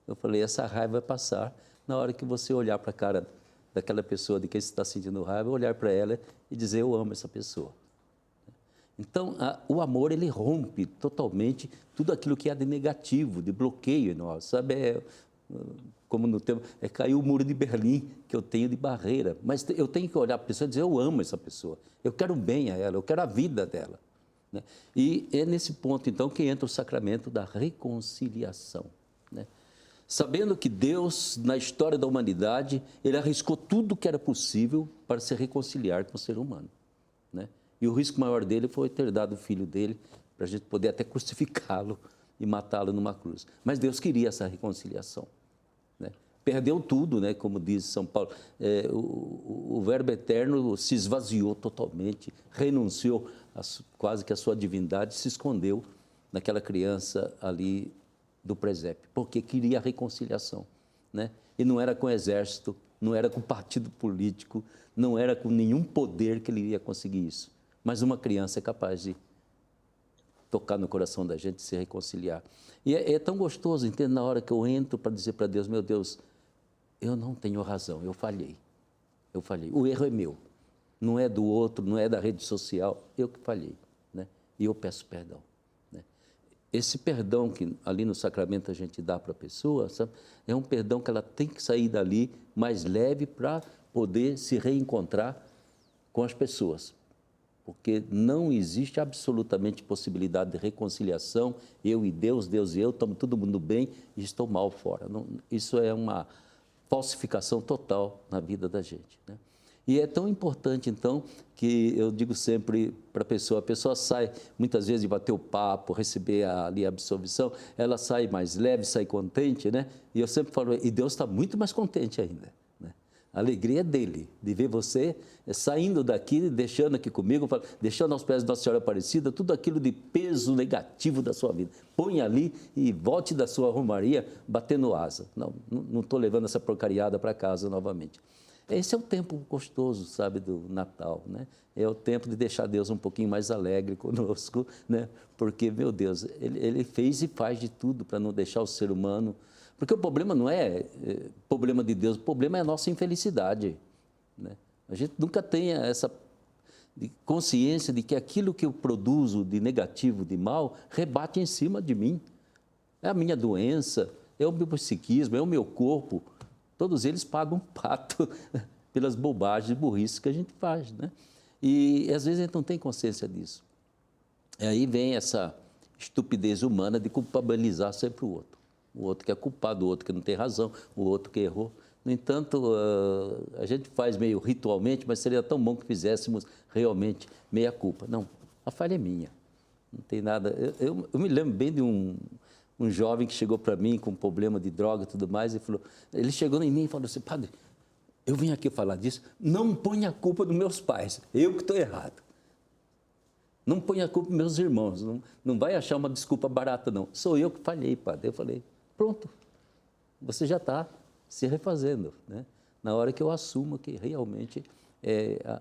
Eu falei, essa raiva vai passar na hora que você olhar para a cara daquela pessoa de quem você está sentindo raiva, olhar para ela e dizer, eu amo essa pessoa. Então, o amor, ele rompe totalmente tudo aquilo que há de negativo, de bloqueio em nós, sabe? Como no tempo, caiu o muro de Berlim que eu tenho de barreira, mas eu tenho que olhar para a pessoa e dizer, eu amo essa pessoa, eu quero bem a ela, eu quero a vida dela. E é nesse ponto, então, que entra o sacramento da reconciliação. Sabendo que Deus, na história da humanidade, ele arriscou tudo o que era possível para se reconciliar com o ser humano. E o risco maior dele foi ter dado o filho dele, para a gente poder até crucificá-lo e matá-lo numa cruz. Mas Deus queria essa reconciliação. Perdeu tudo, como diz São Paulo. O Verbo eterno se esvaziou totalmente, renunciou quase que a sua divindade, se escondeu naquela criança ali do presépio, porque queria a reconciliação. E não era com o exército, não era com partido político, não era com nenhum poder que ele iria conseguir isso. Mas uma criança é capaz de tocar no coração da gente e se reconciliar. E é tão gostoso, entende? Na hora que eu entro para dizer para Deus, meu Deus, eu não tenho razão, eu falhei. O erro é meu, não é do outro, não é da rede social, eu que falhei. E eu peço perdão. Esse perdão que ali no sacramento a gente dá para a pessoa, sabe? É um perdão que ela tem que sair dali mais leve para poder se reencontrar com as pessoas. Porque não existe absolutamente possibilidade de reconciliação, eu e Deus, Deus e eu, estamos todo mundo bem e estou mal fora. Não, isso é uma falsificação total na vida da gente. E é tão importante, então, que eu digo sempre para a pessoa sai muitas vezes de bater o papo, receber ali a absolvição, ela sai mais leve, sai contente, E eu sempre falo, e Deus está muito mais contente ainda. A alegria é dele, de ver você saindo daqui, deixando aqui comigo, deixando aos pés da Nossa Senhora Aparecida, tudo aquilo de peso negativo da sua vida. Põe ali e volte da sua romaria batendo asa. Não estou levando essa porcariada para casa novamente. Esse é o tempo gostoso, sabe, do Natal, É o tempo de deixar Deus um pouquinho mais alegre conosco, Porque, meu Deus, ele fez e faz de tudo para não deixar o ser humano... Porque o problema não é problema de Deus, o problema é a nossa infelicidade. A gente nunca tem essa consciência de que aquilo que eu produzo de negativo, de mal, rebate em cima de mim. É a minha doença, é o meu psiquismo, é o meu corpo. Todos eles pagam um pato pelas bobagens e burrices que a gente faz. E às vezes a gente não tem consciência disso. E aí vem essa estupidez humana de culpabilizar sempre o outro. O outro que é culpado, o outro que não tem razão, o outro que errou. No entanto, a gente faz meio ritualmente, mas seria tão bom que fizéssemos realmente meia culpa. Não, a falha é minha. Não tem nada... Eu me lembro bem de um jovem que chegou para mim com problema de droga e tudo mais, e falou, ele chegou em mim e falou assim, padre, eu vim aqui falar disso, não ponha a culpa dos meus pais, eu que estou errado. Não ponha a culpa dos meus irmãos, não vai achar uma desculpa barata, não. Sou eu que falhei, padre. Eu falei, pronto, você já está se refazendo, Na hora que eu assumo que realmente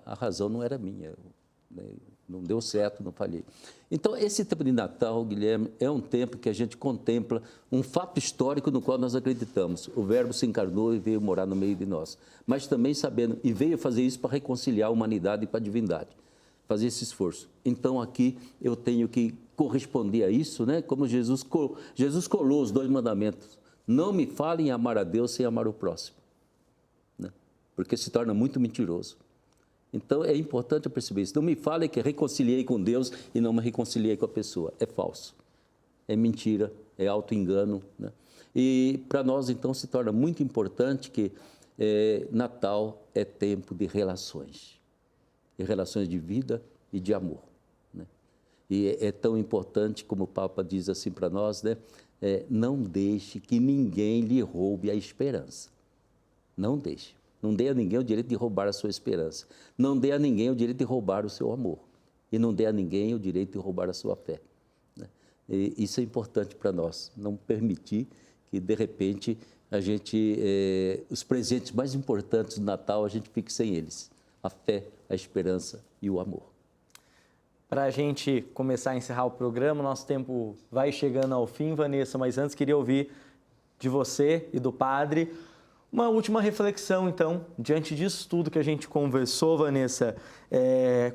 a razão não era minha, não deu certo, não falhei. Então, esse tempo de Natal, Guilherme, é um tempo que a gente contempla um fato histórico no qual nós acreditamos. O Verbo se encarnou e veio morar no meio de nós. Mas também sabendo, e veio fazer isso para reconciliar a humanidade com a divindade. fazer esse esforço. Então, aqui eu tenho que corresponder a isso, né? Como Jesus colou os 2 mandamentos. Não me falem em amar a Deus sem amar o próximo, né? Porque se torna muito mentiroso. Então, é importante eu perceber isso. Não me falem que reconciliei com Deus e não me reconciliei com a pessoa. É falso, é mentira, é auto-engano, né? E para nós, então, se torna muito importante que Natal é tempo de relações de vida e de amor, né? E é tão importante, como o Papa diz assim para nós, né? Não deixe que ninguém lhe roube a esperança. Não deixe. Não dê a ninguém o direito de roubar a sua esperança. Não dê a ninguém o direito de roubar o seu amor. E não dê a ninguém o direito de roubar a sua fé, né? E isso é importante para nós, não permitir que, de repente, a gente, os presentes mais importantes do Natal, a gente fique sem eles. A fé, a esperança e o amor. Para a gente começar a encerrar o programa, nosso tempo vai chegando ao fim, Vanessa, mas antes queria ouvir de você e do padre uma última reflexão, então, diante disso tudo que a gente conversou, Vanessa,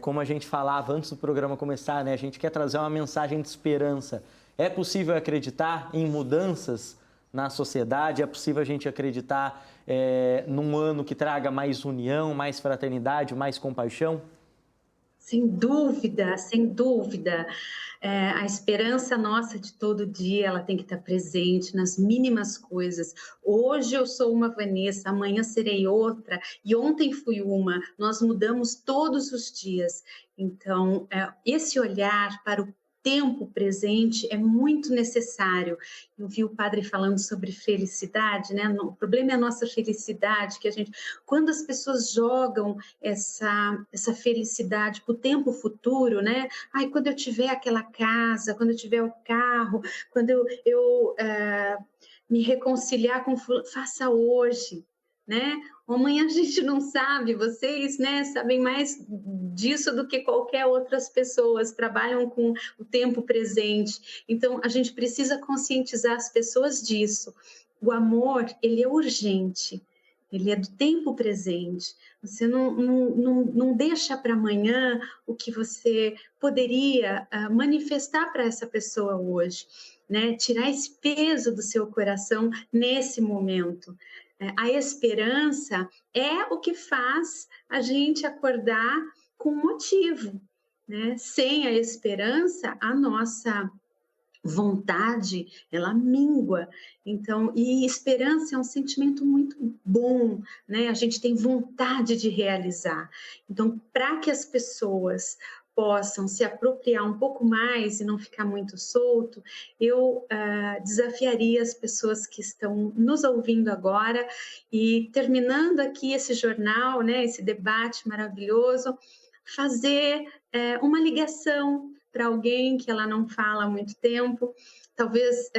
como a gente falava antes do programa começar, né, a gente quer trazer uma mensagem de esperança. É possível acreditar em mudanças na sociedade? É possível a gente acreditar num ano que traga mais união, mais fraternidade, mais compaixão? Sem dúvida, sem dúvida. A esperança nossa de todo dia, ela tem que estar presente nas mínimas coisas. Hoje eu sou uma Vanessa, amanhã serei outra, e ontem fui uma. Nós mudamos todos os dias. Então, esse olhar para o tempo presente é muito necessário. Eu vi o padre falando sobre felicidade, né? O problema é a nossa felicidade, que a gente, quando as pessoas jogam essa felicidade para o tempo futuro, né? Ai, quando eu tiver aquela casa, quando eu tiver o carro, quando eu me reconciliar com faça hoje, né? Amanhã a gente não sabe, vocês, né, sabem mais disso do que qualquer outras pessoas, trabalham com o tempo presente. Então, a gente precisa conscientizar as pessoas disso. O amor, ele é urgente, ele é do tempo presente. Você não deixa para amanhã o que você poderia manifestar para essa pessoa hoje, né? Tirar esse peso do seu coração nesse momento. A esperança é o que faz a gente acordar com motivo, né? Sem a esperança, a nossa vontade, ela mingua. Então, e esperança é um sentimento muito bom, né? A gente tem vontade de realizar. Então, para que as pessoas possam se apropriar um pouco mais e não ficar muito solto, eu desafiaria as pessoas que estão nos ouvindo agora e terminando aqui esse jornal, né, esse debate maravilhoso, fazer uma ligação para alguém que ela não fala há muito tempo, talvez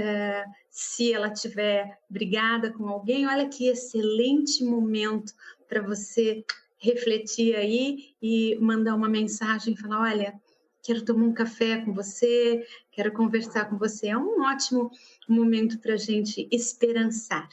se ela tiver brigada com alguém, olha que excelente momento para você refletir aí e mandar uma mensagem, falar, olha, quero tomar um café com você, quero conversar com você. É um ótimo momento para a gente esperançar.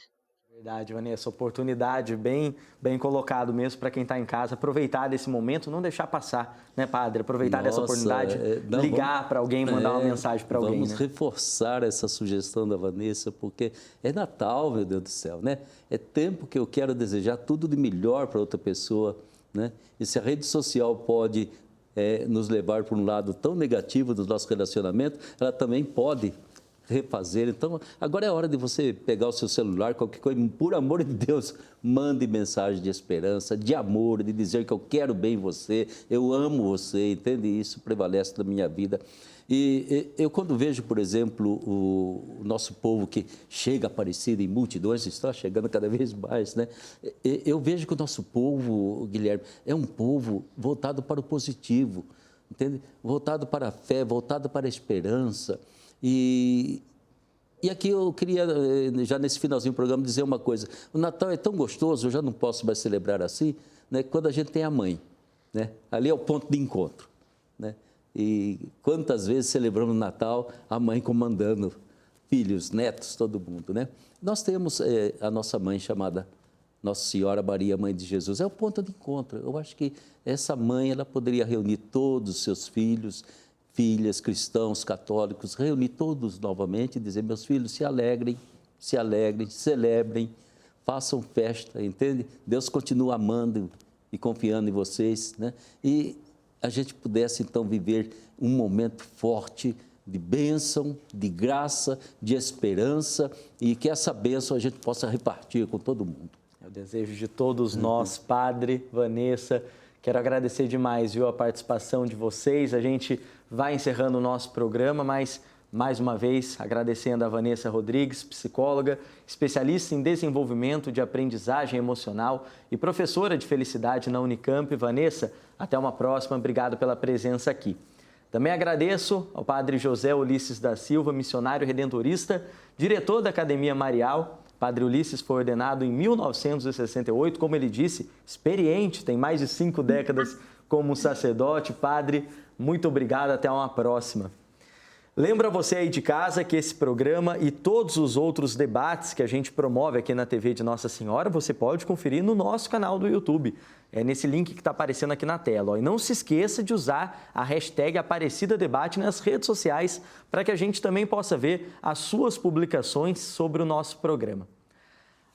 Verdade, Vanessa, oportunidade bem colocado mesmo para quem está em casa, aproveitar desse momento, não deixar passar, né, padre? Aproveitar dessa oportunidade, ligar para alguém, mandar uma mensagem para alguém. Vamos, né? Reforçar essa sugestão da Vanessa, porque é Natal, meu Deus do céu, né? É tempo que eu quero desejar tudo de melhor para outra pessoa, né? E se a rede social pode nos levar para um lado tão negativo do nosso relacionamento, ela também pode refazer. Então, agora é hora de você pegar o seu celular, qualquer coisa, por amor de Deus, mande mensagem de esperança, de amor, de dizer que eu quero bem você, eu amo você, entende? Isso prevalece na minha vida. E eu quando vejo, por exemplo, o nosso povo que chega Aparecida em multidões, está chegando cada vez mais, né? Eu vejo que o nosso povo, Guilherme, é um povo voltado para o positivo, entende? Voltado para a fé, voltado para a esperança. E aqui eu queria, já nesse finalzinho do programa, dizer uma coisa. O Natal é tão gostoso, eu já não posso mais celebrar assim, né, quando a gente tem a mãe, né? Ali é o ponto de encontro, né? E quantas vezes celebramos o Natal, a mãe comandando filhos, netos, todo mundo, né? Nós temos a nossa mãe chamada Nossa Senhora Maria, Mãe de Jesus. É o ponto de encontro. Eu acho que essa mãe, ela poderia reunir todos os seus filhos, filhas, cristãos, católicos, reunir todos novamente e dizer: meus filhos, se alegrem, celebrem, façam festa, entende? Deus continua amando e confiando em vocês, né? E a gente pudesse, então, viver um momento forte de bênção, de graça, de esperança, e que essa bênção a gente possa repartir com todo mundo. É o desejo de todos nós, Padre, Vanessa. Quero agradecer demais, viu, a participação de vocês. A gente vai encerrando o nosso programa, mas, mais uma vez, agradecendo a Vanessa Rodrigues, psicóloga, especialista em desenvolvimento de aprendizagem emocional e professora de felicidade na Unicamp. Vanessa, até uma próxima. Obrigado pela presença aqui. Também agradeço ao Padre José Ulisses da Silva, missionário redentorista, diretor da Academia Marial. Padre Ulisses foi ordenado em 1968, como ele disse, experiente, tem mais de 5 décadas como sacerdote. Padre, muito obrigado, até uma próxima. Lembra você aí de casa que esse programa e todos os outros debates que a gente promove aqui na TV de Nossa Senhora, você pode conferir no nosso canal do YouTube. É nesse link que está aparecendo aqui na tela. E não se esqueça de usar a hashtag #AparecidaDebate nas redes sociais para que a gente também possa ver as suas publicações sobre o nosso programa.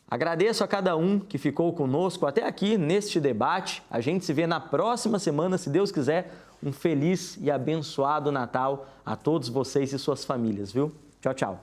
Agradeço a cada um que ficou conosco até aqui neste debate. A gente se vê na próxima semana, se Deus quiser. Um feliz e abençoado Natal a todos vocês e suas famílias, viu? Tchau, tchau.